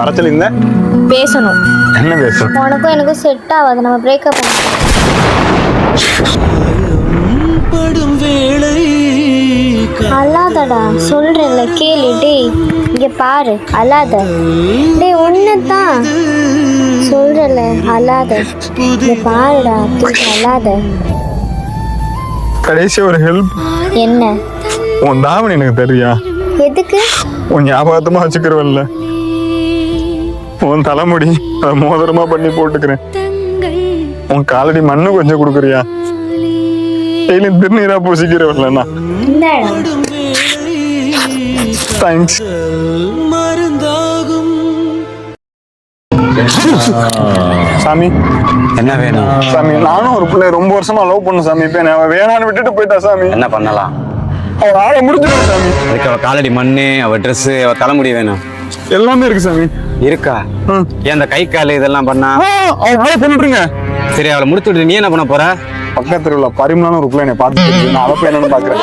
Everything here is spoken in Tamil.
கரைச்சல் இந்த பேசணும். என்ன பேசணும்? உனக்கும் எனக்கும் செட் ஆகாது, நம்ம பிரேக்கப் பண்ணலாம். அல்லாதடா சொல்றேன்ல கேளு. டேய் இங்க பாரு, அல்லாத. டேய் ஒன்னதான் சொல்றல, அல்லாத. இங்க பாருடா, தூக்கி அல்லாத. கடைசி ஒரு ஹெல்ப். என்ன? உன் தாவணி எனக்கு தெரியா? எதுக்கு? உன் ஞாபகத்தமா வச்சுக்கிறவல்ல, உன் தலைமுடி அதை மோதிரமா பண்ணி போட்டுக்கிறேன். உன் காலடி மண்ணு கொஞ்சம் கொடுக்குறியா? டெய்லி திருநீரா பூசிக்கிறவல்லண்ணா. தேங்க்ஸ். சாமி என்ன வேணும் சாமி? நானும் ஒரு பிள்ளை ரொம்ப வருஷமா லவ் பண்ண சாமி. இப்ப அவன் வேணான்னு விட்டுட்டு போயிட்டா சாமி. என்ன பண்ணலாம்? அவள் ஆளை முடிச்சிருக்கேன் சாமி. அதுக்கு அவ காலடி மண்ணு, அவ ட்ரெஸ், அவ தலைமுடி வேணும். எல்லாமே இருக்கு சாமி. இருக்கா? ஏன் அந்த கை கால் இதெல்லாம் பண்ணா? அவளை பண்ணிட்டுருங்க. சரி, அவளை முடிச்சு விட்டு நீ என்ன பண்ண போற? பக்கத்துல உள்ள பரிமளான ஒரு பிள்ளை என்னை பார்த்து நான் அவ என்னன்னு பாக்குறேன்.